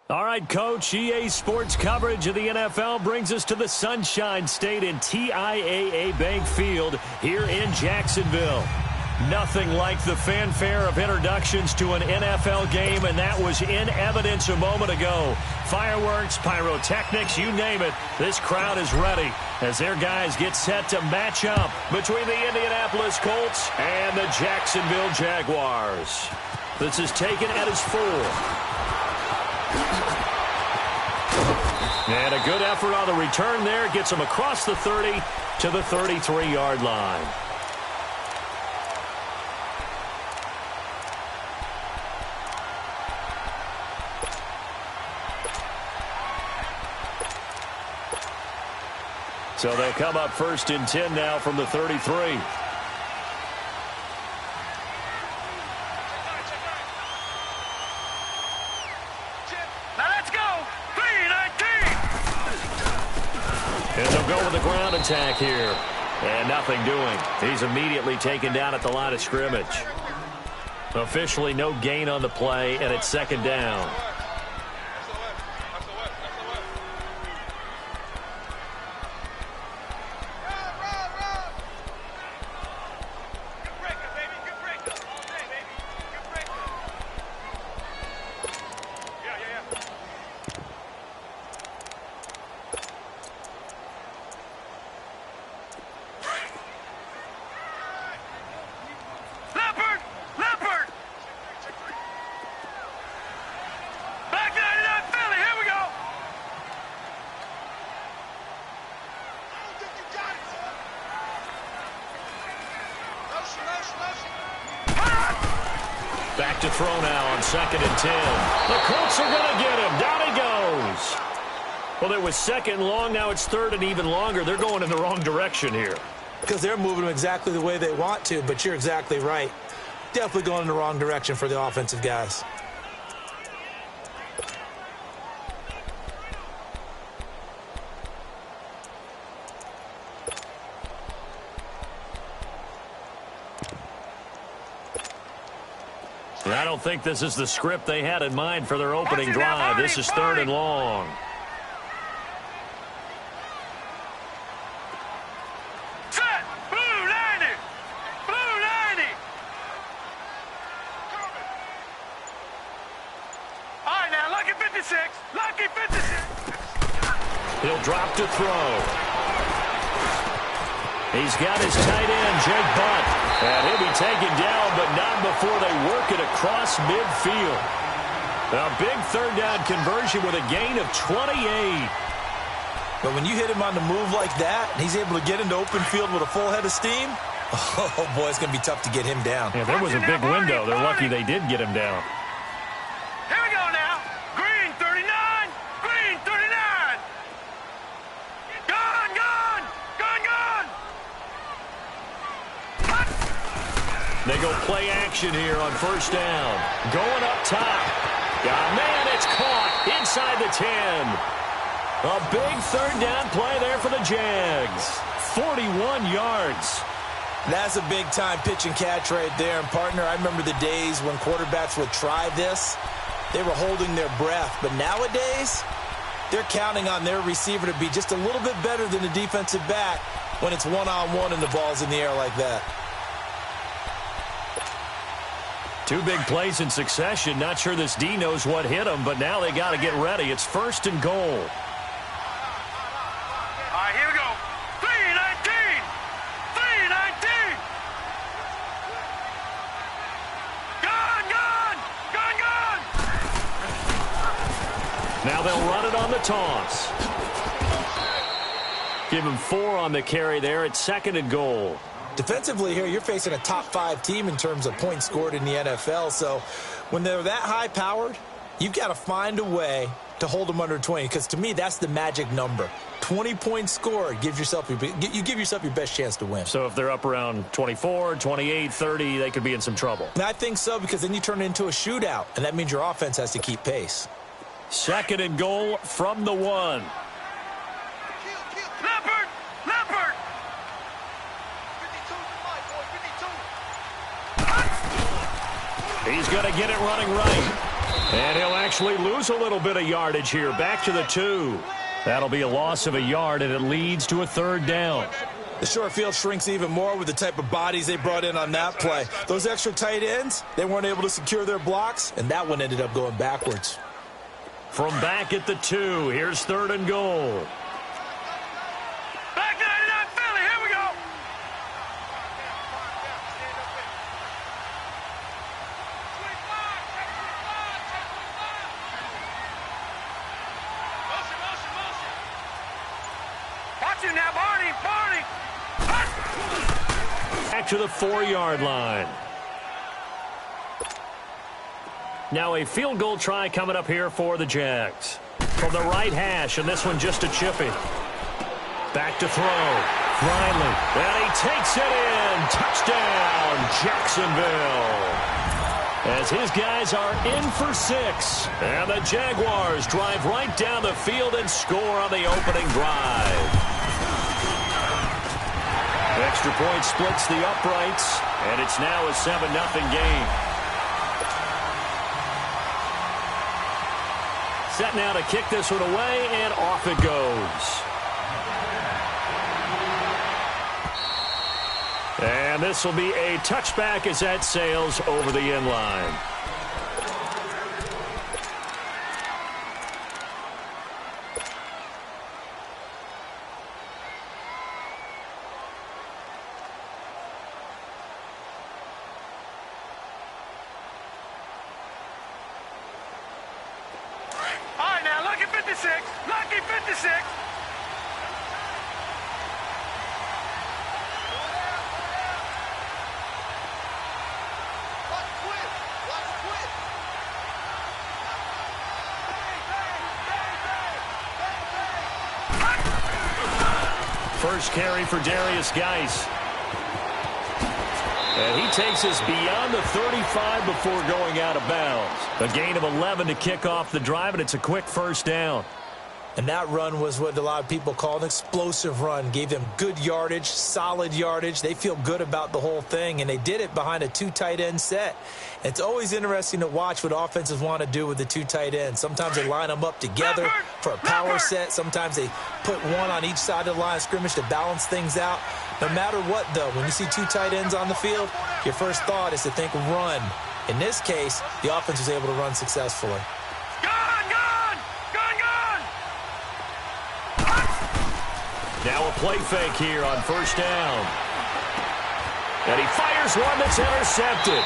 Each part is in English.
All right, Coach, EA Sports coverage of the NFL brings us to the Sunshine State in TIAA Bank Field here in Jacksonville. Nothing like the fanfare of introductions to an NFL game, and that was in evidence a moment ago. Fireworks, pyrotechnics, you name it, this crowd is ready as their guys get set to match up between the Indianapolis Colts and the Jacksonville Jaguars. This is taken at his 4. And a good effort on the return there. Gets him across the 30 to the 33-yard line. So they'll come up 1st and 10 now from the 33. And they'll go with the ground attack here. And nothing doing. He's immediately taken down at the line of scrimmage. Officially no gain on the play, and it's 2nd down. Back to throw now on 2nd and 10. The Colts are going to get him. Down he goes. Well, it was 2nd long. Now it's 3rd and even longer. They're going in the wrong direction here. Because they're moving them exactly the way they want to, but you're exactly right. Definitely going in the wrong direction for the offensive guys. I don't think this is the script they had in mind for their opening drive. This is 3rd and long. Set! Blue 90! Blue 90! All right, now, lucky 56. Lucky 56. He'll drop to throw. He's got his tight end, Jake Butt. And he'll be taken down, but not before they work it across midfield. A big 3rd down conversion with a gain of 28. But when you hit him on the move like that, and he's able to get into open field with a full head of steam, oh, boy, it's going to be tough to get him down. Yeah, there was a big window. They're lucky they did get him down. Here we go now. Green 39. Green 39. Gone, gone. Gone, gone. They go play action here on 1st down. Going up top. Yeah, man, it's caught inside the 10. A big 3rd down play there for the Jags. 41 yards. That's a big-time pitch and catch right there. And, partner, I remember the days when quarterbacks would try this. They were holding their breath. But nowadays, they're counting on their receiver to be just a little bit better than the defensive back when it's one-on-one and the ball's in the air like that. 2 big plays in succession. Not sure this D knows what hit him, but now they got to get ready. It's 1st and goal. All right, here we go. 319. 319. Gone, gone. Gone, gone. Now they'll run it on the toss. Give him 4 on the carry there. It's 2nd and goal. Defensively here, you're facing a top-5 team in terms of points scored in the NFL. So when they're that high-powered, you've got to find a way to hold them under 20. Because to me, that's the magic number. 20 points scored gives yourself you give yourself your best chance to win. So if they're up around 24, 28, 30, they could be in some trouble. And I think so, because then you turn it into a shootout, and that means your offense has to keep pace. 2nd and goal from the 1. Leopard! Leopard! He's going to get it running right. And he'll actually lose a little bit of yardage here. Back to the 2. That'll be a loss of a yard, and it leads to a 3rd down. The short field shrinks even more with the type of bodies they brought in on that play. Those extra tight ends, they weren't able to secure their blocks, and that one ended up going backwards. From back at the 2, here's 3rd and goal. Back 99 Philly, here we go. Watch it now, Barney. Back to the 4-yard line. Now a field goal try coming up here for the Jags. From the right hash, and this one just a chippy. Back to throw. Finally. And he takes it in. Touchdown, Jacksonville. As his guys are in for 6. And the Jaguars drive right down the field and score on the opening drive. Extra point splits the uprights, and it's now a 7-0 game. Set now to kick this one away, and off it goes. And this will be a touchback as that sails over the end line. All right, now, lucky 56. Lucky 56. First carry for Darius Geis. And he takes us beyond the 35 before going out of bounds. A gain of 11 to kick off the drive, and it's a quick first down. And that run was what a lot of people call an explosive run. Gave them good yardage, solid yardage. They feel good about the whole thing, and they did it behind a 2 tight end set. It's always interesting to watch what offenses want to do with the 2 tight ends. Sometimes they line them up together for a power set. Sometimes they put one on each side of the line of scrimmage to balance things out. No matter what, though, when you see 2 tight ends on the field, your first thought is to think run. In this case, the offense was able to run successfully. Now a play fake here on first down. And he fires one that's intercepted.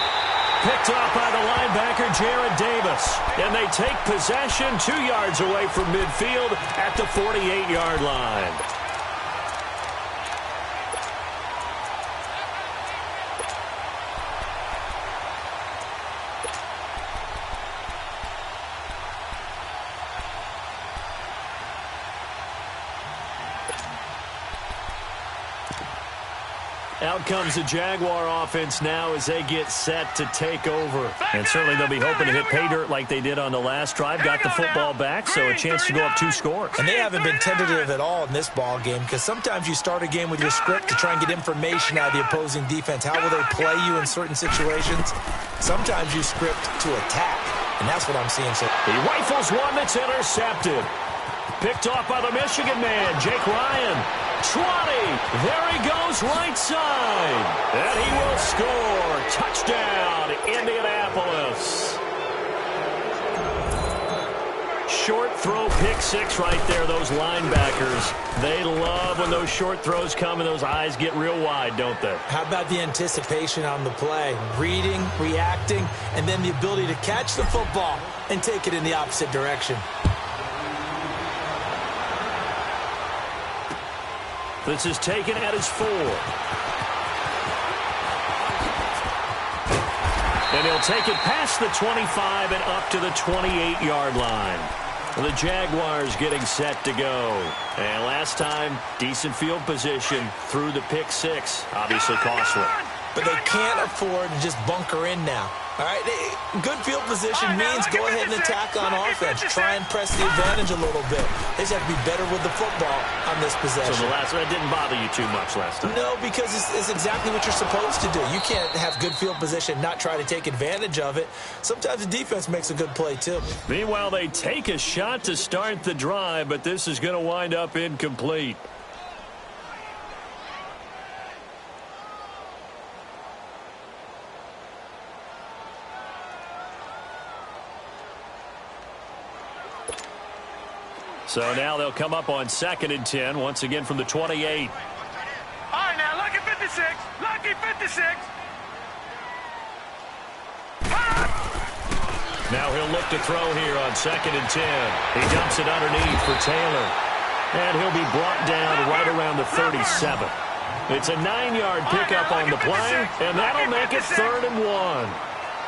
Picked off by the linebacker, Jared Davis. And they take possession 2 yards away from midfield at the 48-yard line. Out comes the Jaguar offense now as they get set to take over. And certainly they'll be hoping to hit pay dirt like they did on the last drive. Got the football back, so a chance to go up 2 scores. And they haven't been tentative at all in this ball game, because sometimes you start a game with your script to try and get information out of the opposing defense. How will they play you in certain situations? Sometimes you script to attack, and that's what I'm seeing. So he rifles one that's intercepted. Picked off by the Michigan man, Jake Ryan. 20. There he goes right side. And he will score. Touchdown, Indianapolis. Short throw, pick 6 right there, those linebackers. They love when those short throws come and those eyes get real wide, don't they? How about the anticipation on the play? Reading, reacting, and then the ability to catch the football and take it in the opposite direction. This is taken at his 4. And he'll take it past the 25 and up to the 28-yard line. The Jaguars getting set to go. And last time, decent field position through the pick 6. Obviously costly. But they can't afford to just bunker in now. All right, good field position means go ahead and attack on offense. Try and press the advantage a little bit. They just have to be better with the football on this possession. So the last one didn't bother you too much last time? No, because it's exactly what you're supposed to do. You can't have good field position, not try to take advantage of it. Sometimes the defense makes a good play, too. Meanwhile, they take a shot to start the drive, but this is going to wind up incomplete. So now they'll come up on 2nd and 10, once again from the 28. All right, now, lucky 56. Lucky 56. Now he'll look to throw here on 2nd and 10. He dumps it underneath for Taylor. And he'll be brought down right around the 37. It's a 9-yard pickup on the play, and that'll make it 3rd and 1.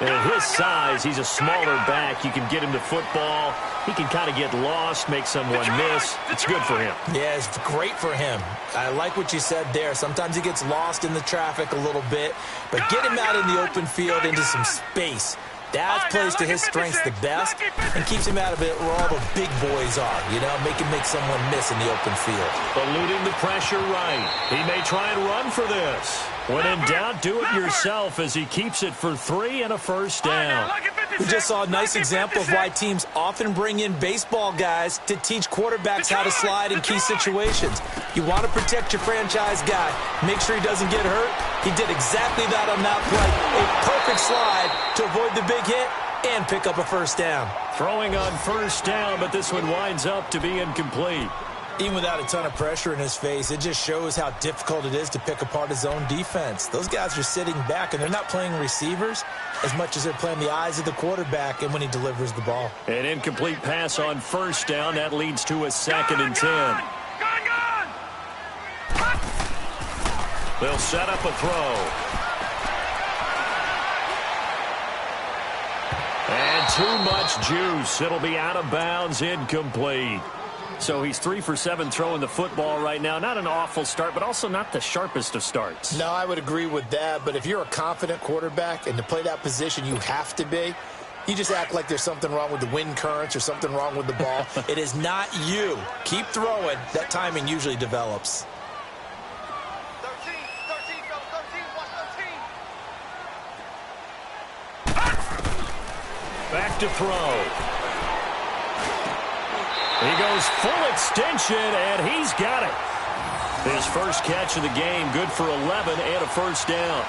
And at his size, he's a smaller back. You can get him to football. He can kind of get lost, make someone miss. It's good for him. Yeah, it's great for him. I like what you said there. Sometimes he gets lost in the traffic a little bit, but get him out in the open field into some space. That plays to his strengths the best and keeps him out of it where all the big boys are, you know, make someone miss in the open field. Eluding the pressure right. He may try and run for this. When in doubt, do it yourself as he keeps it for 3 and a first down. We just saw a nice example of why teams often bring in baseball guys to teach quarterbacks how to slide in key situations. You want to protect your franchise guy. Make sure he doesn't get hurt. He did exactly that on that play. A perfect slide to avoid the big hit and pick up a first down. Throwing on first down, but this one winds up to be incomplete. Even without a ton of pressure in his face, it just shows how difficult it is to pick apart his own defense. Those guys are sitting back, and they're not playing receivers as much as they're playing the eyes of the quarterback and when he delivers the ball. An incomplete pass on first down. That leads to a 2nd and 10. They'll set up a throw. And too much juice. It'll be out of bounds, incomplete. So he's 3 for 7 throwing the football right now. Not an awful start, but also not the sharpest of starts. No, I would agree with that. But if you're a confident quarterback and to play that position you have to be, you just act like there's something wrong with the wind currents or something wrong with the ball. It is not you. Keep throwing. That timing usually develops. 13, fellas, 13, watch 13. Back to throw. He goes full extension, and he's got it. His first catch of the game, good for 11 and a first down.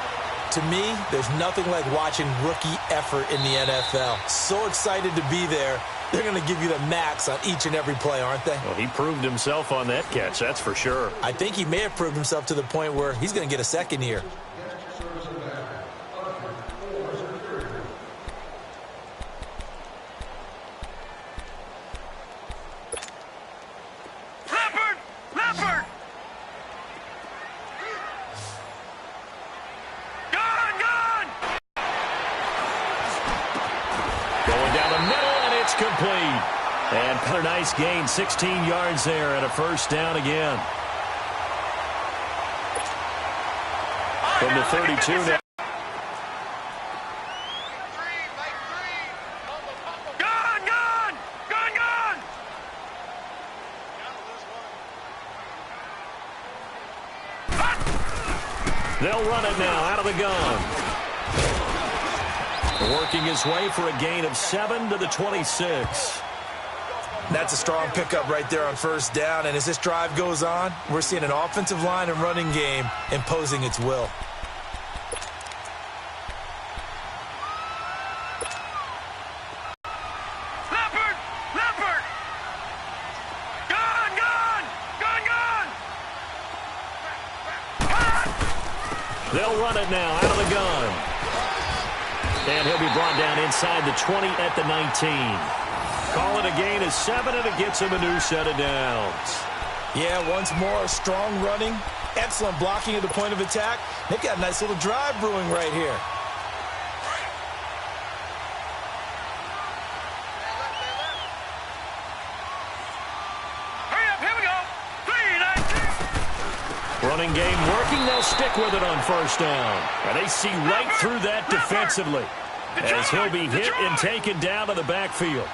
To me, there's nothing like watching rookie effort in the NFL. So excited to be there. They're going to give you the max on each and every play, aren't they? Well, he proved himself on that catch, that's for sure. I think he may have proved himself to the point where he's going to get a second here. Complete. And a nice gain, 16 yards there and a first down again. From the 32 now. They'll run it now out of the gun. Working his way for a gain of 7 to the 26. That's a strong pickup right there on first down. And as this drive goes on, we're seeing an offensive line and running game imposing its will. They'll run it now out of the gun. And he'll be brought down inside the 20 at the 19. Call it a gain of 7, and it gets him a new set of downs. Yeah, once more, strong running, excellent blocking at the point of attack. They've got a nice little drive brewing right here. Hurry up, here we go. 3-19. Running game working. They'll stick with it on first down. And they see right through that defensively. as he'll be hit and taken down to the backfield.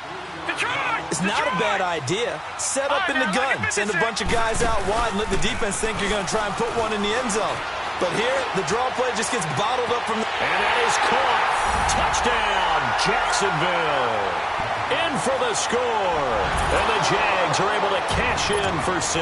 It's not a bad idea. Set up in the gun. Send a bunch of guys out wide and let the defense think you're going to try and put one in the end zone. But here, the draw play just gets bottled up from the... And that is caught. Touchdown, Jacksonville. In for the score. And the Jags are able to cash in for 6.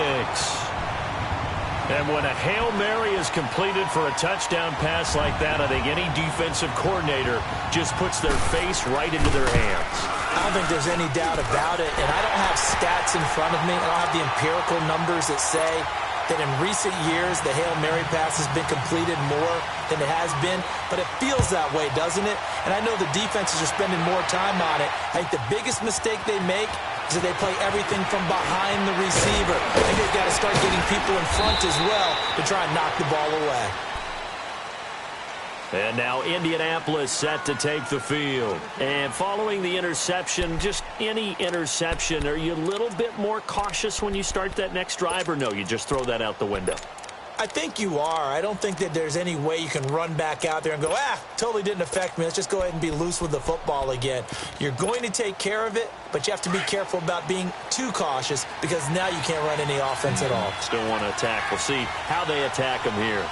And when a Hail Mary is completed for a touchdown pass like that, I think any defensive coordinator just puts their face right into their hands. I don't think there's any doubt about it. And I don't have stats in front of me. I don't have the empirical numbers that say that in recent years the Hail Mary pass has been completed more than it has been. But it feels that way, doesn't it? And I know the defenses are spending more time on it. I think the biggest mistake they make is that they play everything from behind the receiver. I think they've got to start getting people in front as well to try and knock the ball away. And now Indianapolis set to take the field. And following the interception, just any interception, are you a little bit more cautious when you start that next drive, or no, you just throw that out the window? I think you are. I don't think that there's any way you can run back out there and go, totally didn't affect me. Let's just go ahead and be loose with the football again. You're going to take care of it, but you have to be careful about being too cautious because now you can't run any offense at all. Still want to attack. We'll see how they attack them here.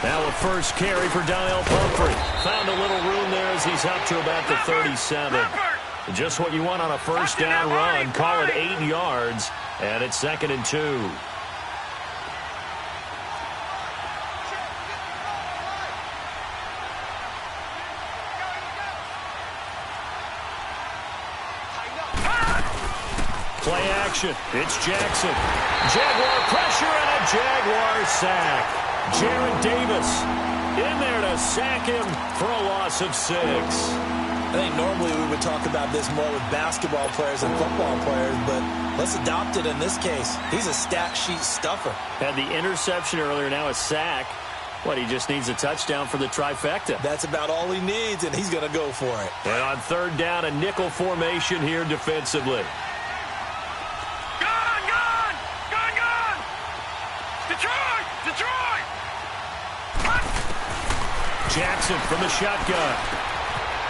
Now a first carry for Donnell Pumphrey. Found a little room there as he's up to about the 37. Just what you want on a first down run. Call it 8 yards, and it's 2nd and 2. Play action. It's Jackson. Jaguar pressure and a Jaguar sack. Jarrett Davis in there to sack him for a loss of 6. I think normally we would talk about this more with basketball players and football players, but let's adopt it in this case. He's a stat sheet stuffer. Had the interception earlier, now a sack. What, he just needs a touchdown for the trifecta. That's about all he needs, and he's going to go for it. And on 3rd down, a nickel formation here defensively. Jackson from the shotgun.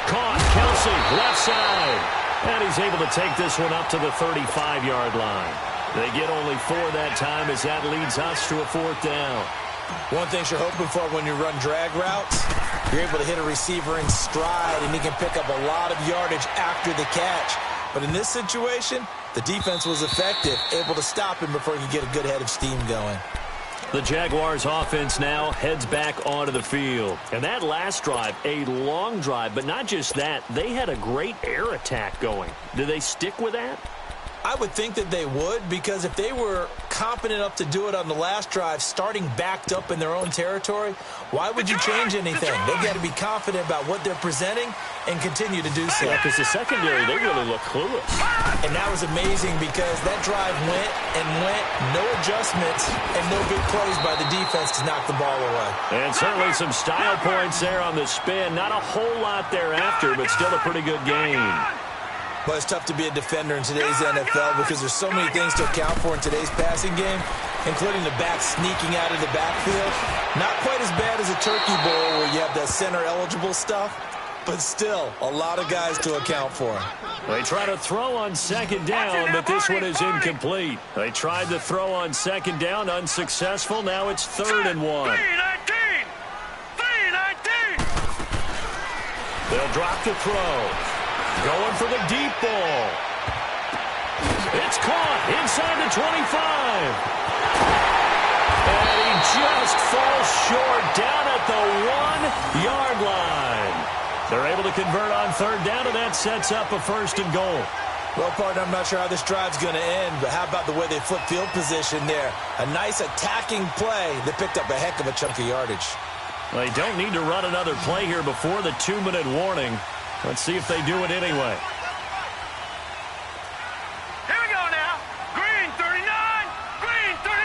Caught. Kelsey, left side. And he's able to take this one up to the 35-yard line. They get only 4 that time as that leads us to a 4th down. One thing you're hoping for when you run drag routes, you're able to hit a receiver in stride, and he can pick up a lot of yardage after the catch. But in this situation, the defense was effective, able to stop him before he could get a good head of steam going. The Jaguars offense now heads back onto the field. And that last drive, a long drive, but not just that, they had a great air attack going. Do they stick with that? I would think that they would, because if they were competent enough to do it on the last drive, starting backed up in their own territory, why would you change anything? They've got to be confident about what they're presenting and continue to do so. Yeah, because the secondary, they really look clueless. And that was amazing because that drive went and went, no adjustments, and no big plays by the defense to knock the ball away. And certainly some style points there on the spin. Not a whole lot thereafter, but still a pretty good game. But it's tough to be a defender in today's NFL because there's so many things to account for in today's passing game, including the back sneaking out of the backfield. Not quite as bad as a turkey bowl where you have that center-eligible stuff, but still a lot of guys to account for. They try to throw on 2nd down, but this one is incomplete. They tried to throw on 2nd down, unsuccessful. Now it's 3rd and 1. They'll drop the throw. Going for the deep ball. It's caught inside the 25. And he just falls short down at the 1-yard line. They're able to convert on 3rd down, and that sets up a 1st and goal. Well, partner, I'm not sure how this drive's going to end, but how about the way they flip field position there? A nice attacking play that picked up a heck of a chunk of yardage. Well, they don't need to run another play here before the 2-minute warning. Let's see if they do it anyway. Here we go now. Green 39. Green 39.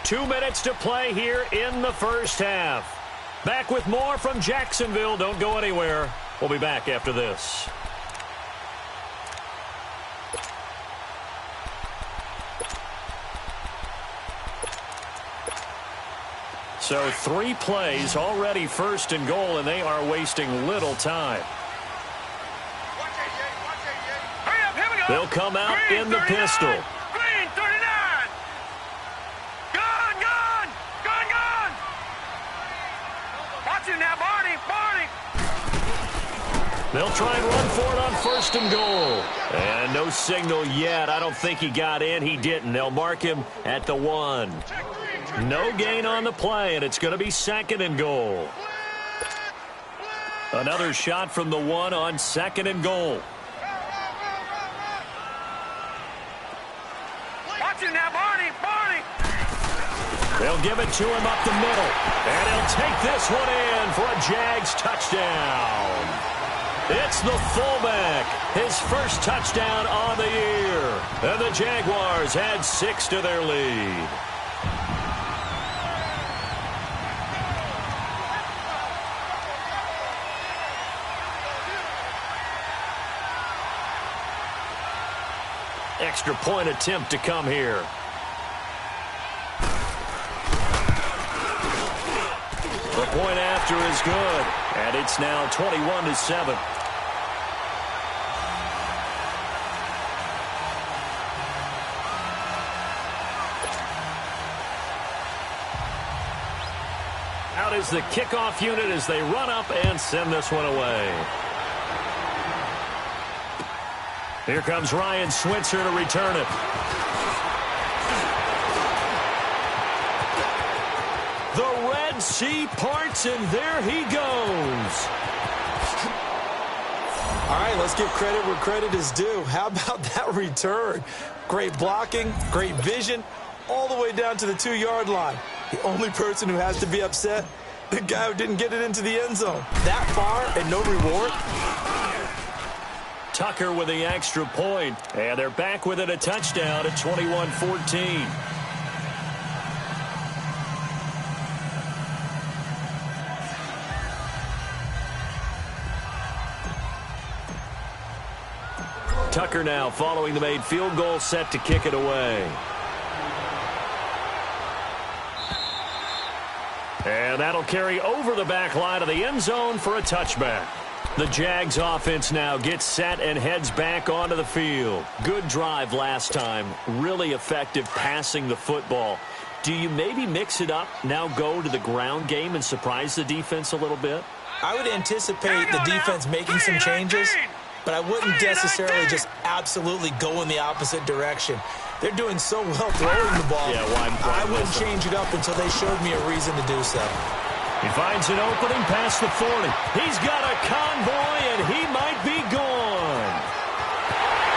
Two minutes to play here in the first half. Back with more from Jacksonville. Don't go anywhere. We'll be back after this. So 3 plays, already 1st and goal, and they are wasting little time. Hurry up, here we go. They'll come out Green, in the 39. pistol. Green, 39. Gone, gone, gone, gone. Watch it now, Barney, Barney. They'll try and run for it on 1st and goal. And no signal yet. I don't think he got in. He didn't. They'll mark him at the 1. No gain on the play, and it's going to be 2nd and goal. Another shot from the 1 on 2nd and goal. Watch it now, Barney, Barney. They'll give it to him up the middle. And he'll take this one in for a Jags touchdown. It's the fullback, his first touchdown on the year. And the Jaguars add 6 to their lead. Extra point attempt to come here. The point after is good, and it's now 21-7. Out is the kickoff unit as they run up and send this one away. Here comes Ryan Switzer to return it. The Red Sea parts, and there he goes. All right, let's give credit where credit is due. How about that return? Great blocking, great vision, all the way down to the 2-yard line. The only person who has to be upset, the guy who didn't get it into the end zone. That far and no reward? Tucker with the extra point, and they're back with it, a touchdown at 21-14. Tucker now following the made field goal, set to kick it away. And that'll carry over the back line of the end zone for a touchback. The Jags offense now gets set and heads back onto the field. Good drive last time. Really effective passing the football. Do you maybe mix it up, now go to the ground game and surprise the defense a little bit? I would anticipate the defense making some changes, but I wouldn't necessarily just absolutely go in the opposite direction. They're doing so well throwing the ball. Yeah, why I wouldn't change it up until they showed me a reason to do so. He finds an opening past the 40. He's got a convoy, and he might be gone.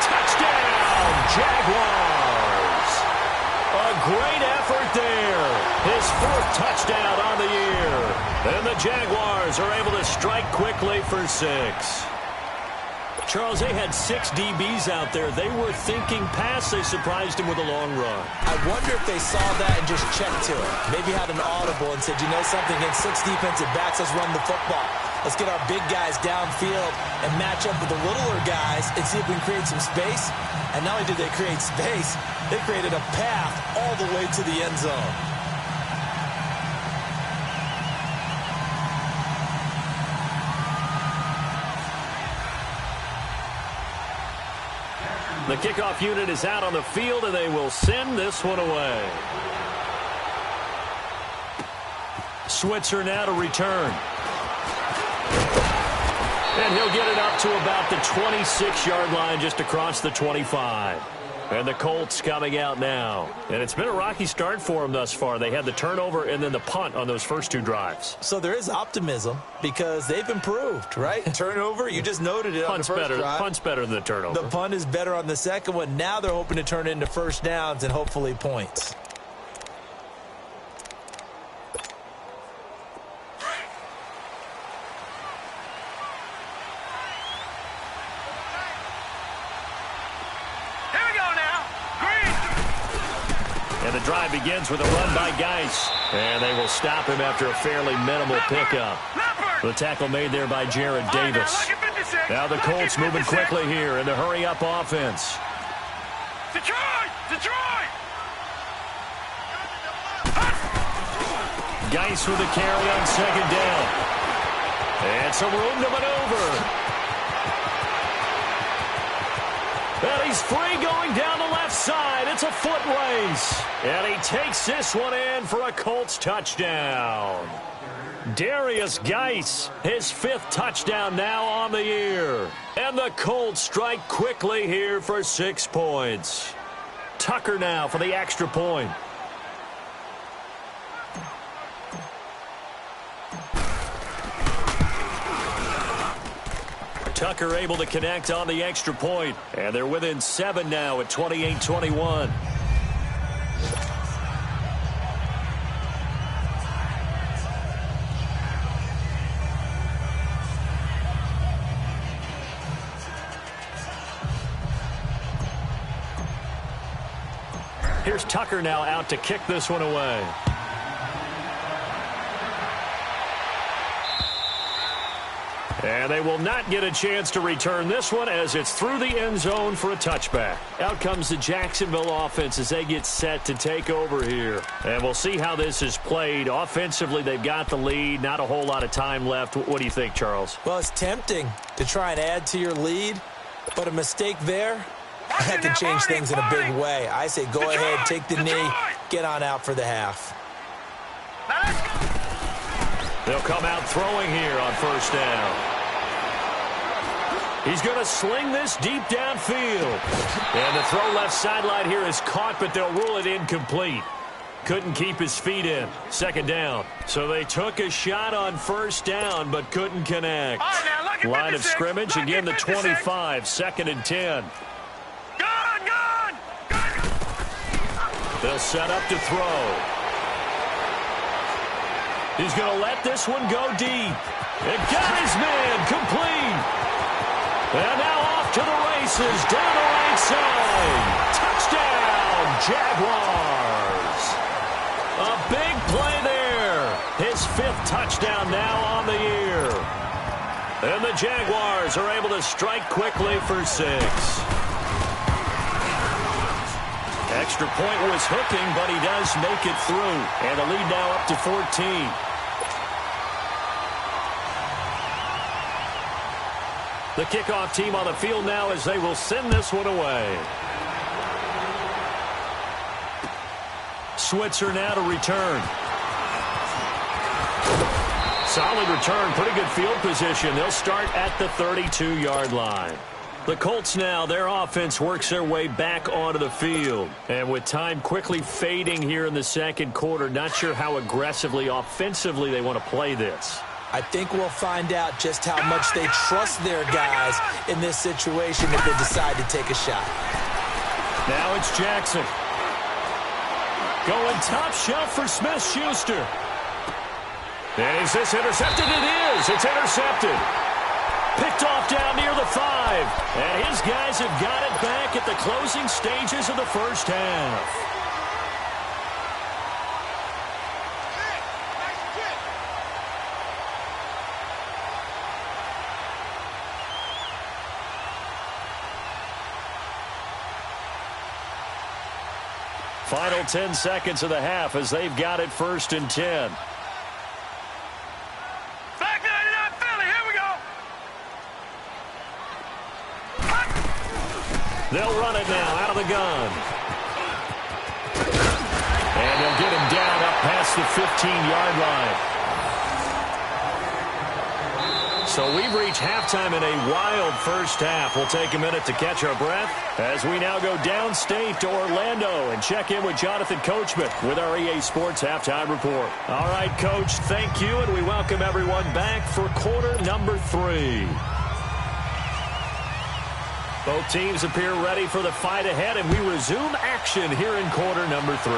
Touchdown, Jaguars. A great effort there. His 4th touchdown on the year. And the Jaguars are able to strike quickly for 6. Charles, they had 6 DBs out there. They were thinking pass. They surprised him with a long run. I wonder if they saw that and just checked to it. Maybe had an audible and said, you know something, against 6 defensive backs, let's run the football. Let's get our big guys downfield and match up with the littler guys and see if we can create some space. And not only did they create space, they created a path all the way to the end zone. The kickoff unit is out on the field, and they will send this one away. Switzer now to return. And he'll get it up to about the 26-yard line, just across the 25. And the Colts coming out now. And it's been a rocky start for them thus far. They had the turnover and then the punt on those first 2 drives. So there is optimism because they've improved, right? Turnover, you just noted it on the first drive. Punt's better than the turnover. The punt is better on the second one. Now they're hoping to turn it into first downs and hopefully points. And the drive begins with a run by Geis. And they will stop him after a fairly minimal pickup. The tackle made there by Jared Davis. Now the Colts moving quickly here in the hurry-up offense. Detroit! Detroit! Geis with the carry on second down. And some room to maneuver. And he's free going down the left side. It's a foot race. And he takes this one in for a Colts touchdown. Darius Geis, his 5th touchdown now on the year. And the Colts strike quickly here for 6 points. Tucker now for the extra point. Tucker able to connect on the extra point. And they're within 7 now at 28-21. Here's Tucker now out to kick this one away. And they will not get a chance to return this one as it's through the end zone for a touchback. Out comes the Jacksonville offense as they get set to take over here. And we'll see how this is played. Offensively, they've got the lead. Not a whole lot of time left. What do you think, Charles? Well, it's tempting to try and add to your lead, but a mistake there, that can change things in a big way. I say go ahead, take the knee, get on out for the half. They'll come out throwing here on first down. He's going to sling this deep downfield. And the throw left sideline here is caught, but they'll rule it incomplete. Couldn't keep his feet in. Second down. So they took a shot on first down, but couldn't connect. Line of scrimmage, again the 25, 2nd and 10. Gone! They'll set up to throw. He's going to let this one go deep. And got his man complete. And now off to the races down the right side. Touchdown, Jaguars. A big play there. His 5th touchdown now on the year. And the Jaguars are able to strike quickly for 6. Extra point was hooking, but he does make it through. And the lead now up to 14. The kickoff team on the field now as they will send this one away. Switzer now to return. Solid return, pretty good field position. They'll start at the 32-yard line. The Colts now, their offense works their way back onto the field. And with time quickly fading here in the second quarter, not sure how aggressively, offensively they want to play this. I think we'll find out just how much they trust their guys in this situation if they decide to take a shot. Now it's Jackson. Going top shelf for Smith-Schuster. And is this intercepted? It is. It's intercepted. Picked off down near the 5. And his guys have got it back at the closing stages of the first half. Final 10 seconds of the half as they've got it 1st and 10. Back 99 Philly, here we go. They'll run it now out of the gun. And they'll get him down up past the 15-yard line. So we've reached halftime in a wild first half. We'll take a minute to catch our breath as we now go downstate to Orlando and check in with Jonathan Coachman with our EA Sports Halftime Report. All right, Coach, thank you, and we welcome everyone back for quarter number 3. Both teams appear ready for the fight ahead, and we resume action here in quarter number 3.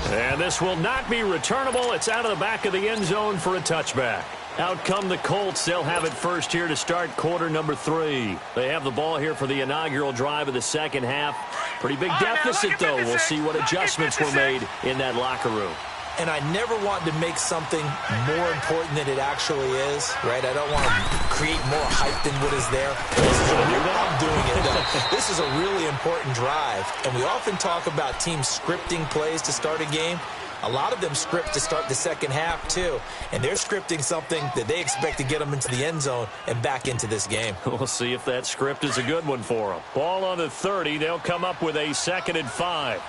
And this will not be returnable. It's out of the back of the end zone for a touchback. Out come the Colts. They'll have it first here to start quarter number 3. They have the ball here for the inaugural drive of the second half. Pretty big deficit, though. We'll see what adjustments were made in that locker room. And I never want to make something more important than it actually is, right? I don't want to create more hype than what is there. I'm doing it, though. This is a really important drive. And we often talk about teams scripting plays to start a game. A lot of them script to start the second half, too. And they're scripting something that they expect to get them into the end zone and back into this game. We'll see if that script is a good one for them. Ball on the 30. They'll come up with a 2nd and 5.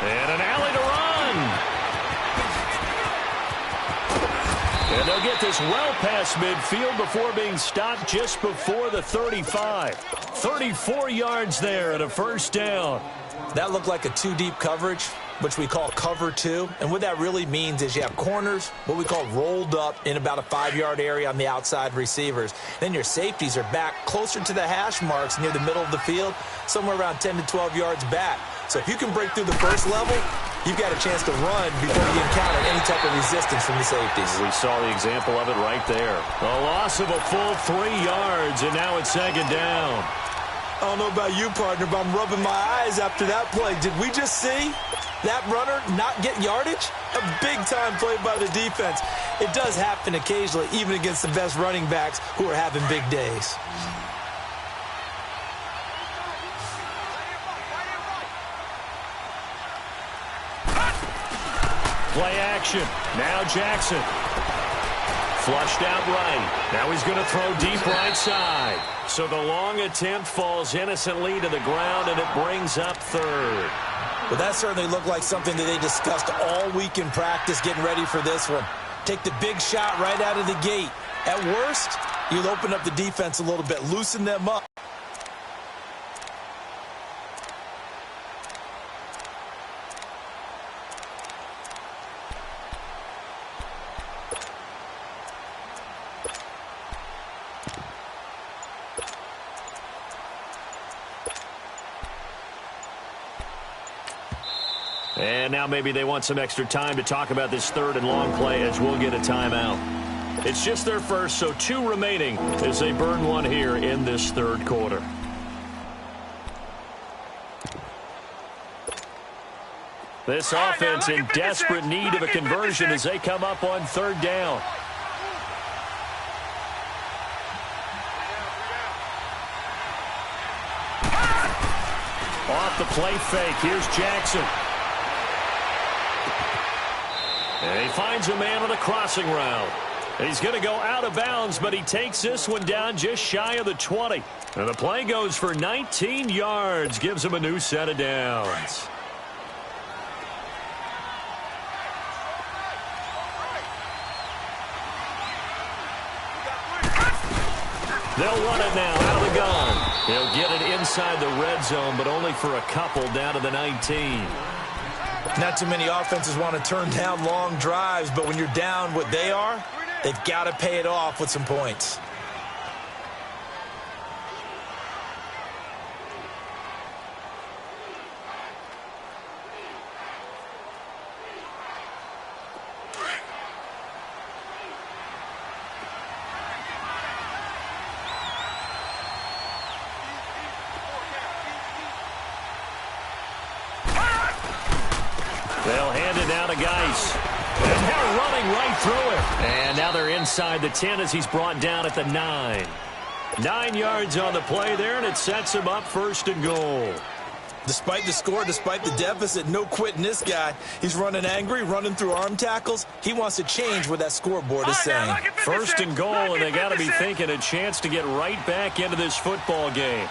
And an alley to run. And they'll get this well past midfield before being stopped just before the 35. 34 yards there and a first down. That looked like a 2-deep coverage, which we call cover 2. And what that really means is you have corners, what we call rolled up in about a 5-yard area on the outside receivers. Then your safeties are back closer to the hash marks near the middle of the field, somewhere around 10 to 12 yards back. So if you can break through the first level, you've got a chance to run before you encounter any type of resistance from the safeties. We saw the example of it right there. A loss of a full 3 yards, and now it's 2nd down. I don't know about you, partner, but I'm rubbing my eyes after that play. Did we just see that runner not get yardage? A big-time play by the defense. It does happen occasionally, even against the best running backs who are having big days. Play action. Now Jackson. Flushed out right. Now he's going to throw deep right side. So the long attempt falls innocently to the ground, and it brings up 3rd. Well, that certainly looked like something that they discussed all week in practice getting ready for this one. Take the big shot right out of the gate. At worst, you'll open up the defense a little bit, loosen them up. And now maybe they want some extra time to talk about this 3rd and long play as we'll get a timeout. It's just their first, so 2 remaining as they burn one here in this 3rd quarter. This offense in desperate need of a conversion as they come up on 3rd down. Off the play fake, here's Jackson. And he finds a man on the crossing route. He's going to go out of bounds, but he takes this one down just shy of the 20. And the play goes for 19 yards, gives him a new set of downs. They'll run it now out of the gun. He'll get it inside the red zone, but only for a couple down to the 19. Not too many offenses want to turn down long drives, but when you're down what they are, they've got to pay it off with some points. They'll hand it down to Geis. And they're running right through it. And now they're inside the 10 as he's brought down at the 9. 9 yards on the play there, and it sets him up 1st and goal. Despite the score, despite the deficit, no quitting this guy. He's running angry, running through arm tackles. He wants to change what that scoreboard is saying. 1st and goal, and they got to be thinking a chance to get right back into this football game.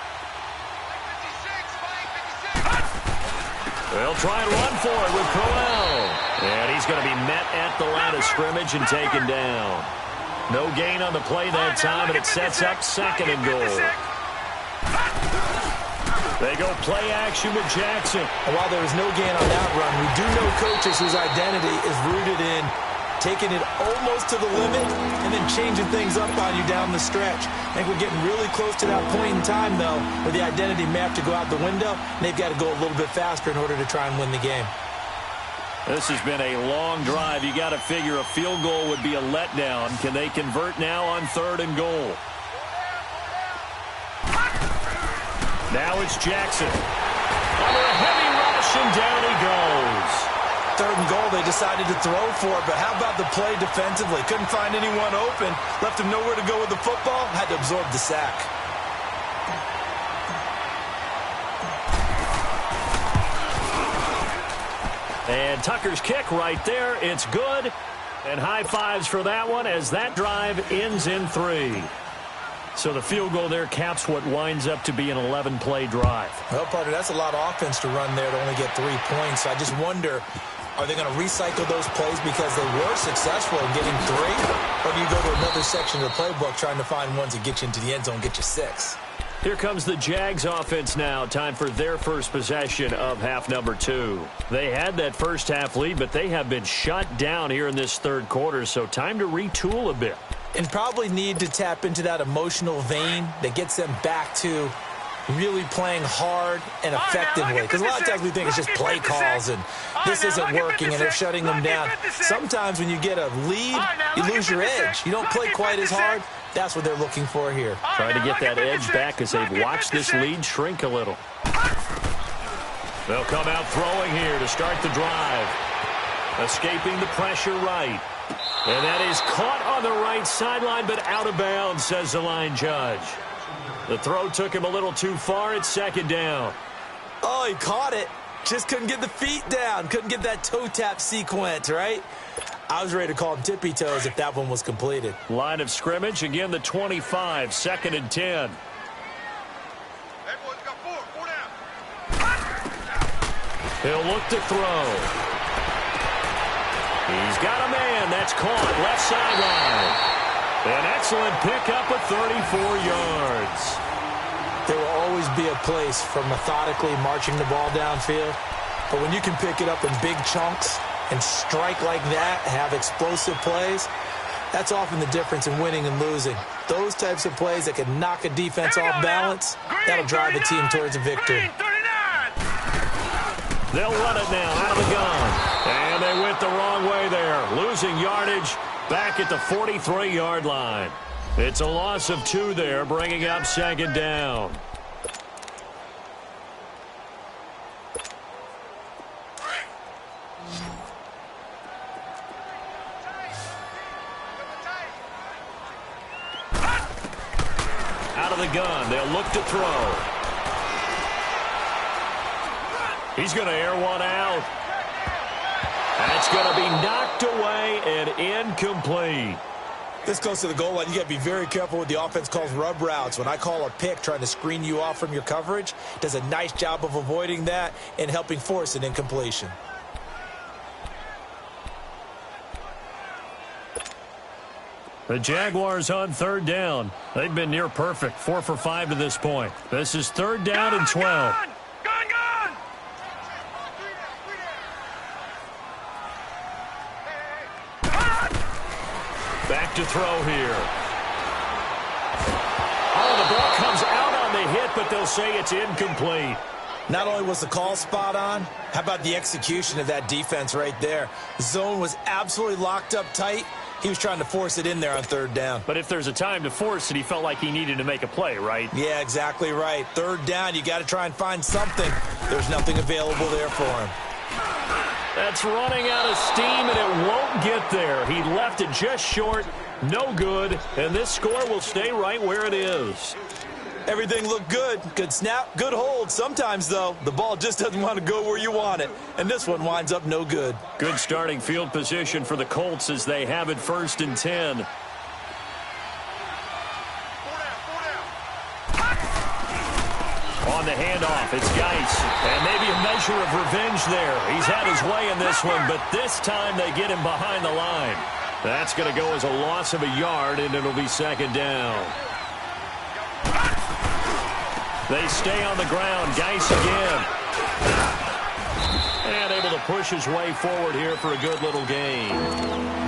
They'll try and run for it with Crowell. And he's going to be met at the line of scrimmage and taken down. No gain on the play that time, and it sets up 2nd and goal. They go play action with Jackson. And while there was no gain on that run, we do know coaches whose identity is rooted in taking it almost to the limit and then changing things up on you down the stretch. I think we're getting really close to that point in time, though, where the identity may have to go out the window, and they've got to go a little bit faster in order to try and win the game. This has been a long drive. You got to figure a field goal would be a letdown. Can they convert now on 3rd and goal? Now it's Jackson. Under a heavy rush, and down he goes. 3rd and goal, they decided to throw for it, but how about the play defensively? Couldn't find anyone open. Left him nowhere to go with the football. Had to absorb the sack. And Tucker's kick right there. It's good. And high fives for that one as that drive ends in 3. So the field goal there caps what winds up to be an 11-play drive. Well, partner, that's a lot of offense to run there to only get 3 points. So I just wonder, are they going to recycle those plays because they were successful in getting 3? Or do you go to another section of the playbook trying to find ones that get you into the end zone, get you 6? Here comes the Jags offense now. Time for their first possession of half number 2. They had that first half lead, but they have been shut down here in this 3rd quarter, so time to retool a bit. And probably need to tap into that emotional vein that gets them back to really playing hard and effectively. Because a lot of times we think it's just play calls and this isn't working and they're shutting them down. Sometimes when you get a lead, you lose your edge. You don't play quite as hard. That's what they're looking for here. Trying to get that edge back as they've watched this lead shrink a little. They'll come out throwing here to start the drive. Escaping the pressure right. And that is caught on the right sideline, but out of bounds, says the line judge. The throw took him a little too far. It's 2nd down. Oh, he caught it. Just couldn't get the feet down. Couldn't get that toe tap sequence, right? I was ready to call him tippy toes if that one was completed. Line of scrimmage, again the 25, 2nd and 10. Hey, boys, got 4 down. He'll look to throw. He's got a man. That's caught. Left sideline. An excellent pickup of 34 yards. There will always be a place for methodically marching the ball downfield. But when you can pick it up in big chunks and strike like that, have explosive plays, that's often the difference in winning and losing. Those types of plays that can knock a defense off balance, that'll drive a team towards a victory. They'll run it now out of the gun. And they went the wrong way there. Losing yardage back at the 43-yard line. It's a loss of 2 there, bringing up 2nd down. Out of the gun. They'll look to throw. He's going to air one out. That's going to be knocked away and incomplete. This goes to the goal line. You got to be very careful with the offense calls rub routes. When I call a pick trying to screen you off from your coverage, does a nice job of avoiding that and helping force an incompletion. The Jaguars on 3rd down. They've been near perfect, 4 for 5 to this point. This is 3rd down and 12. Back to throw here. Oh, the ball comes out on the hit, but they'll say it's incomplete. Not only was the call spot on, how about the execution of that defense right there? The zone was absolutely locked up tight. He was trying to force it in there on 3rd down. But if there's a time to force it, he felt like he needed to make a play, right? Yeah, exactly right. 3rd down, you got to try and find something. There's nothing available there for him. That's running out of steam, and it won't get there. He left it just short, no good, and this score will stay right where it is. Everything looked good. Good snap, good hold. Sometimes, though, the ball just doesn't want to go where you want it, and this one winds up no good. Good starting field position for the Colts as they have it 1st and 10. On the handoff, it's Geis. And maybe a measure of revenge there. He's had his way in this one, but this time they get him behind the line. That's going to go as a loss of a yard, and it'll be 2nd down. They stay on the ground. Geis again. And able to push his way forward here for a good little gain.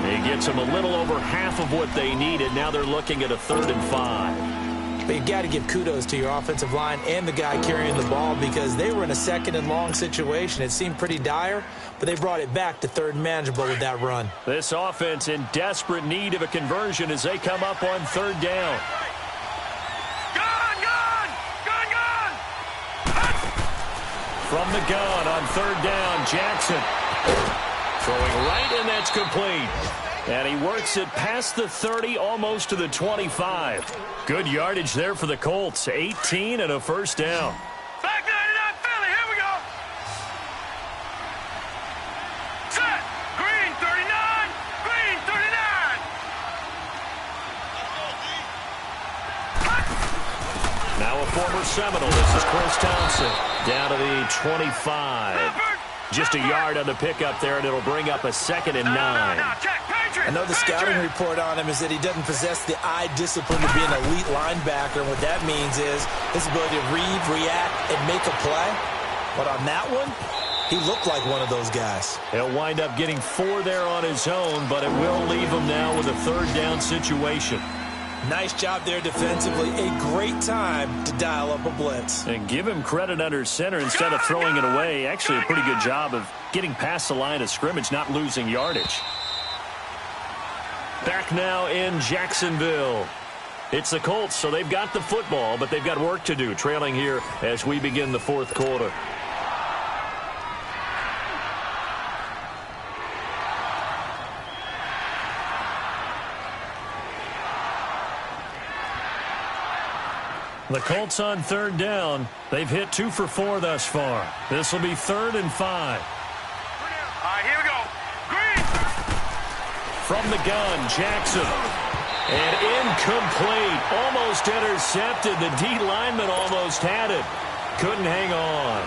He gets them a little over half of what they needed. Now they're looking at a 3rd and 5. But you've got to give kudos to your offensive line and the guy carrying the ball because they were in a second and long situation. It seemed pretty dire, but they brought it back to third and manageable with that run. This offense in desperate need of a conversion as they come up on third down. From the gun on third down, Jackson. Throwing right, and that's complete. And he works it past the 30, almost to the 25. Good yardage there for the Colts. 18 and a first down. Back 99 Philly, here we go. Set. Green 39. Green 39. Now a former Seminole. This is Chris Thompson. Down to the 25. Just a yard on the pickup there, and it'll bring up a 2nd and 9. I know the scouting report on him is that he doesn't possess the eye discipline to be an elite linebacker. And what that means is his ability to read, react, and make a play. But on that one, he looked like one of those guys. He'll wind up getting 4 there on his own, but it will leave him now with a third down situation. Nice job there defensively. A great time to dial up a blitz. And give him credit under center instead of throwing it away. Actually, a pretty good job of getting past the line of scrimmage, not losing yardage. Back now in Jacksonville. It's the Colts, so they've got the football, but they've got work to do, trailing here as we begin the fourth quarter. The Colts on third down. They've hit 2 for 4 thus far. This will be 3rd and 5. All right, here we go. Green. From the gun, Jackson. And incomplete. Almost intercepted. The D lineman almost had it. Couldn't hang on.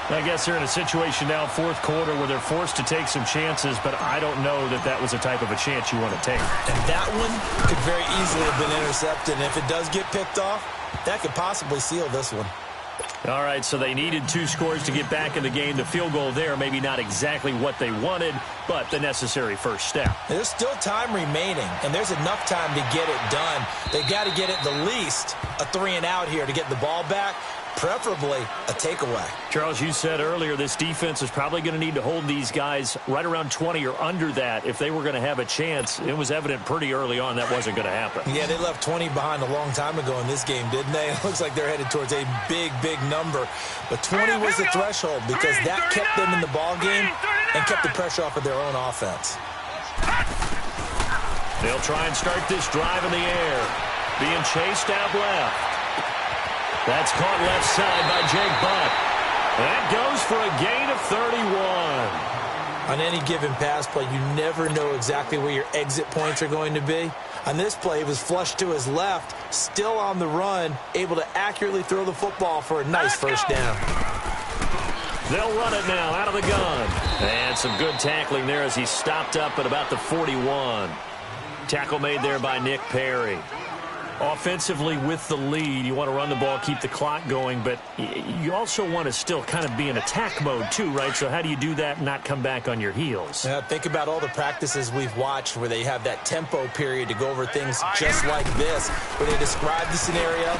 I guess they're in a situation now, fourth quarter, where they're forced to take some chances, but I don't know that that was the type of a chance you want to take. And that one could very easily have been intercepted. And if it does get picked off, that could possibly seal this one. All right, so they needed 2 scores to get back in the game. The field goal there, maybe not exactly what they wanted, but the necessary first step. There's still time remaining, and there's enough time to get it done. They've got to get at the least a 3-and-out here to get the ball back, preferably a takeaway. Charles, you said earlier this defense is probably going to need to hold these guys right around 20 or under that if they were going to have a chance. It was evident pretty early on that wasn't going to happen. Yeah, they left 20 behind a long time ago in this game, didn't they? It looks like they're headed towards a big, big number. But 20 was the threshold because that kept them in the ball game and kept the pressure off of their own offense. They'll try and start this drive in the air. Being chased out left. That's caught left side by Jake Butt. That goes for a gain of 31. On any given pass play, you never know exactly where your exit points are going to be. On this play, it was flushed to his left, still on the run, able to accurately throw the football for a nice first down. They'll run it now out of the gun. And some good tackling there as he stopped up at about the 41. Tackle made there by Nick Perry. Offensively with the lead, you want to run the ball, keep the clock going, but you also want to still kind of be in attack mode too, right? So how do you do that and not come back on your heels? Yeah, think about all the practices we've watched where they have that tempo period to go over things just like this, where they describe the scenario,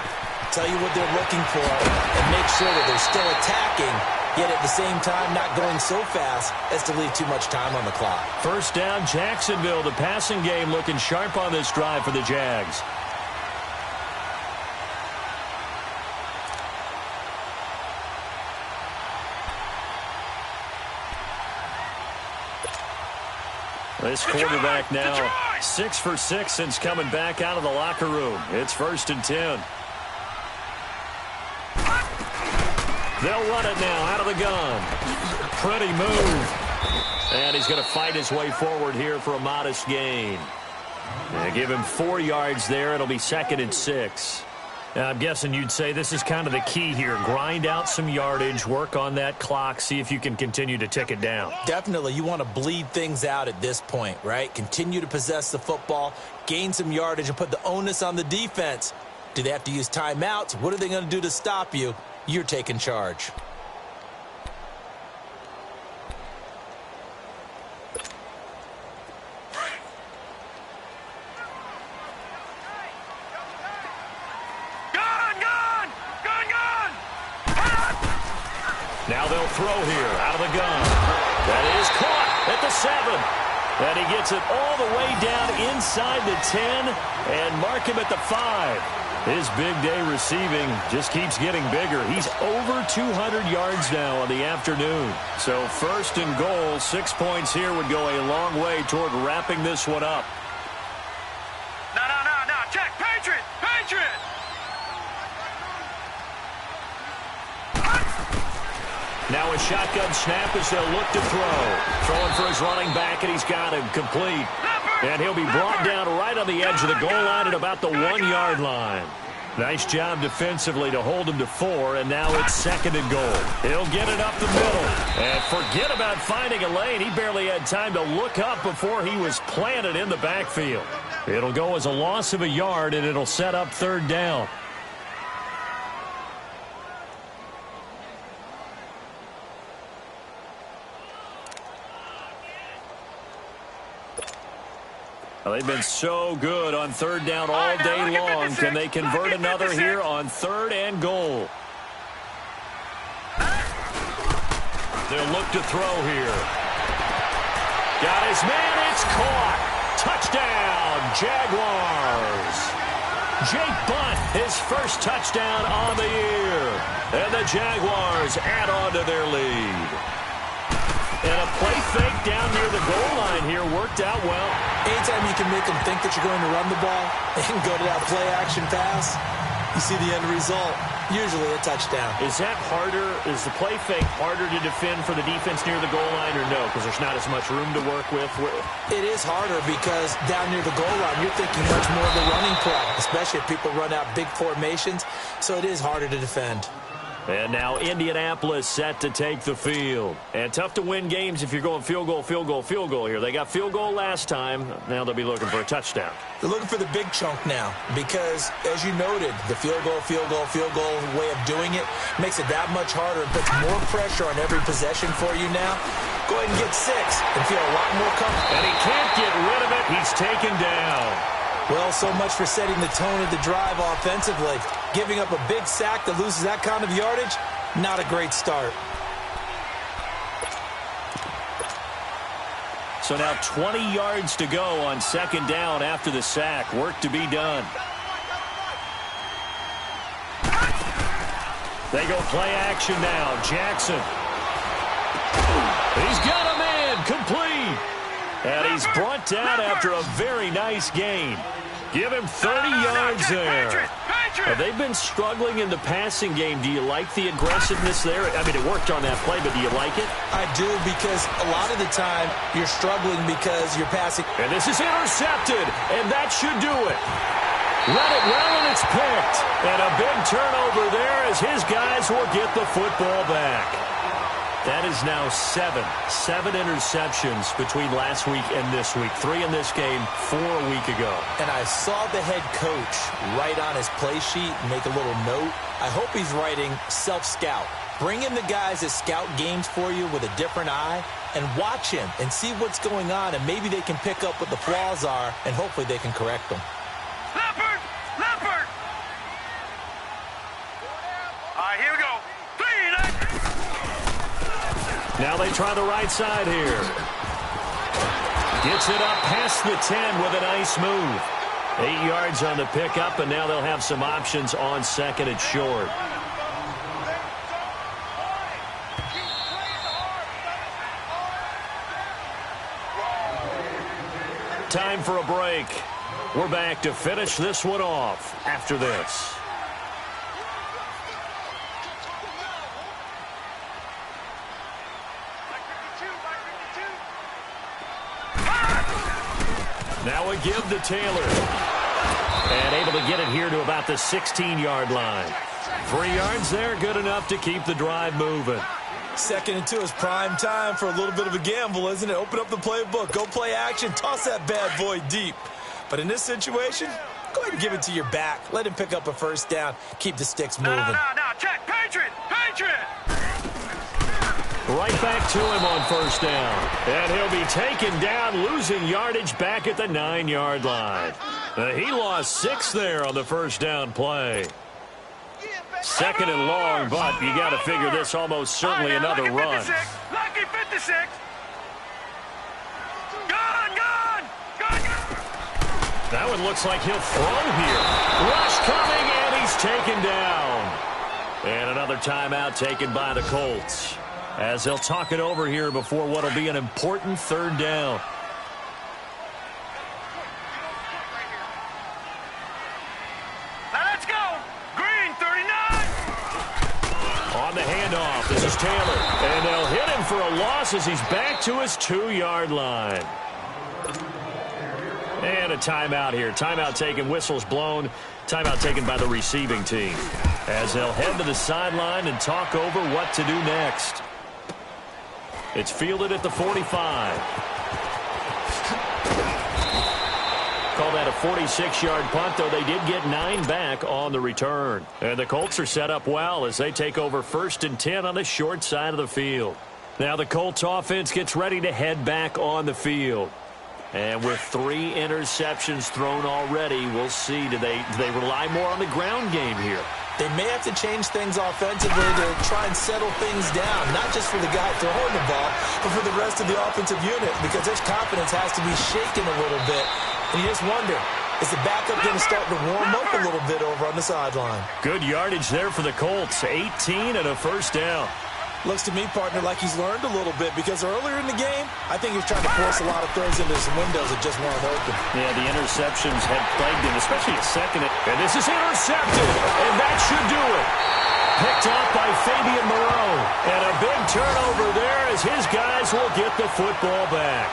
tell you what they're looking for, and make sure that they're still attacking, yet at the same time not going so fast as to leave too much time on the clock. First down, Jacksonville. The passing game looking sharp on this drive for the Jags. This quarterback now 6 for 6 since coming back out of the locker room. It's 1st and 10. They'll run it now out of the gun. Pretty move. And he's going to fight his way forward here for a modest gain. They give him 4 yards there. It'll be 2nd and 6. I'm guessing you'd say this is kind of the key here. Grind out some yardage, work on that clock, see if you can continue to tick it down. Definitely. You want to bleed things out at this point, right? Continue to possess the football, gain some yardage, and put the onus on the defense. Do they have to use timeouts? What are they going to do to stop you? You're taking charge. Now they'll throw here out of the gun. That is caught at the 7. And he gets it all the way down inside the 10 and mark him at the 5. His big day receiving just keeps getting bigger. He's over 200 yards now on the afternoon. So first and goal, 6 points here would go a long way toward wrapping this one up. No. Check. Patriot. Now a shotgun snap as they'll look to throw. Throwing for his running back, and he's got him complete. And he'll be brought down right on the edge of the goal line at about the 1-yard line. Nice job defensively to hold him to 4, and now it's 2nd and goal. He'll get it up the middle. And forget about finding a lane. He barely had time to look up before he was planted in the backfield. It'll go as a loss of a yard, and it'll set up 3rd down. Well, they've been so good on 3rd down all day long. Can they convert another here on 3rd and goal? They'll look to throw here. Got his man. It's caught. Touchdown, Jaguars. Jake Bunt, his first touchdown on the year. And the Jaguars add on to their lead. And a play fake down near the goal line here worked out well. Anytime you can make them think that you're going to run the ball and go to that play-action pass, you see the end result, usually a touchdown. Is that harder? Is the play fake harder to defend for the defense near the goal line or no? Because there's not as much room to work with? It is harder because down near the goal line, you're thinking much more of the running play, especially if people run out big formations, so it is harder to defend. And now Indianapolis set to take the field. And tough to win games if you're going field goal here. They got field goal last time. Now they'll be looking for a touchdown. They're looking for the big chunk now because, as you noted, the field goal way of doing it makes it that much harder and puts more pressure on every possession for you now. Go ahead and get 6 and feel a lot more comfortable. And he can't get rid of it. He's taken down. Well, so much for setting the tone of the drive offensively. Giving up a big sack that loses that kind of yardage, not a great start. So now 20 yards to go on 2nd down after the sack. Work to be done. They go play action now. Jackson. He's got a man complete. And he's brought down after a very nice gain. Give him 30 yards there. They've been struggling in the passing game. Do you like the aggressiveness there? I mean, it worked on that play, but do you like it? I do, because a lot of the time you're struggling because you're passing. And this is intercepted, and that should do it. Let it well, and it's picked. And a big turnover there as his guys will get the football back. That is now 7 interceptions between last week and this week. 3 in this game, 4 a week ago. And I saw the head coach write on his play sheet, make a little note. I hope he's writing self-scout. Bring in the guys that scout games for you with a different eye and watch him and see what's going on, and maybe they can pick up what the flaws are, and hopefully they can correct them. Leopard! All right, here we go. Now they try the right side here. Gets it up past the 10 with a nice move. 8 yards on the pickup, and now they'll have some options on 2nd and short. Time for a break. We're back to finish this one off after this. Now a give to Taylor. And able to get it here to about the 16-yard line. 3 yards there, good enough to keep the drive moving. 2nd and 2 is prime time for a little bit of a gamble, isn't it? Open up the playbook, go play action, toss that bad boy deep. But in this situation, go ahead and give it to your back. Let him pick up a 1st down. Keep the sticks moving. No. Check. Patriot! Right back to him on 1st down. And he'll be taken down, losing yardage back at the 9-yard line. He lost 6 there on the 1st down play. 2nd and long, but you got to figure this almost certainly another run. Lucky 56. That one looks like he'll throw here. Rush coming, and he's taken down. And another timeout taken by the Colts, as they'll talk it over here before what will be an important 3rd down. Let's go. Green 39. On the handoff, this is Taylor. And they'll hit him for a loss as he's back to his 2-yard line. And a timeout here. Timeout taken, whistles blown. Timeout taken by the receiving team, as they'll head to the sideline and talk over what to do next. It's fielded at the 45. Call that a 46-yard punt, though they did get 9 back on the return. And the Colts are set up well as they take over 1st and 10 on the short side of the field. Now the Colts offense gets ready to head back on the field. And with 3 interceptions thrown already, we'll see. Do they rely more on the ground game here? They may have to change things offensively to try and settle things down, not just for the guy throwing the ball, but for the rest of the offensive unit, because their confidence has to be shaken a little bit. And you just wonder, is the backup going to start to warm up a little bit over on the sideline? Good yardage there for the Colts. 18 and a 1st down. Looks to me, partner, like he's learned a little bit, because earlier in the game, I think he was trying to force a lot of throws into some windows that just weren't open. Yeah, the interceptions had plagued him, especially a second. And this is intercepted, and that should do it. Picked off by Fabian Moreau. And a big turnover there as his guys will get the football back.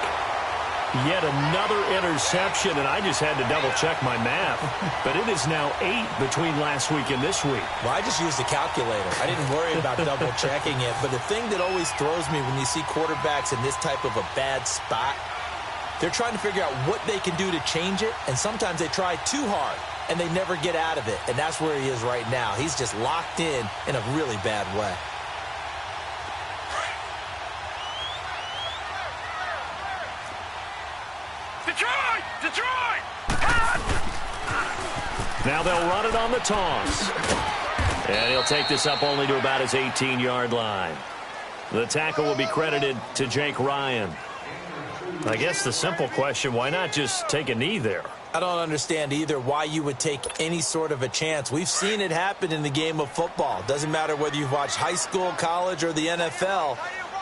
Yet another interception, and I just had to double-check my math. But it is now 8 between last week and this week. Well, I just used a calculator. I didn't worry about double-checking it. But the thing that always throws me when you see quarterbacks in this type of a bad spot, they're trying to figure out what they can do to change it, and sometimes they try too hard, and they never get out of it. And that's where he is right now. He's just locked in a really bad way. Detroit! Now they'll run it on the toss. And he'll take this up only to about his 18-yard line. The tackle will be credited to Jake Ryan. I guess the simple question, why not just take a knee there? I don't understand either why you would take any sort of a chance. We've seen it happen in the game of football. Doesn't matter whether you've watched high school, college, or the NFL.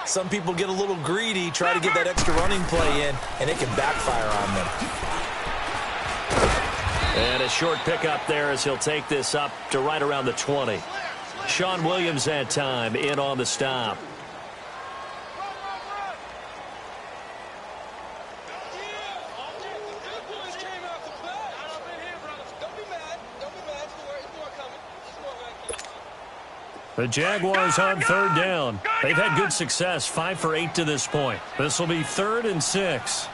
Some people get a little greedy, try to get that extra running play in, and it can backfire on them. And a short pickup there as he'll take this up to right around the 20. Sean Williams that time in on the stop. The Jaguars on 3rd down. They've had good success, 5 for 8 to this point. This will be 3rd and 6.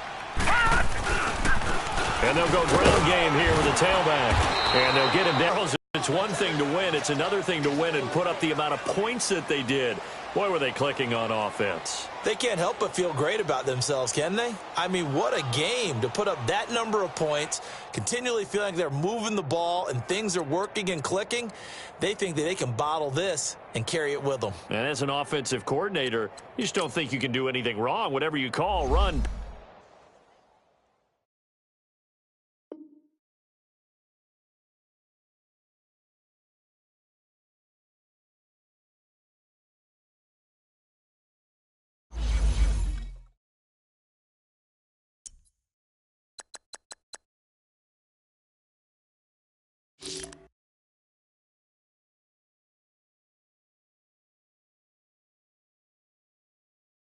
And they'll go ground game here with the tailback. And they'll get him down. It's one thing to win. It's another thing to win and put up the amount of points that they did. Boy, were they clicking on offense. They can't help but feel great about themselves, can they? I mean, what a game to put up that number of points, continually feeling like they're moving the ball and things are working and clicking. They think that they can bottle this and carry it with them. And as an offensive coordinator, you just don't think you can do anything wrong. Whatever you call, run,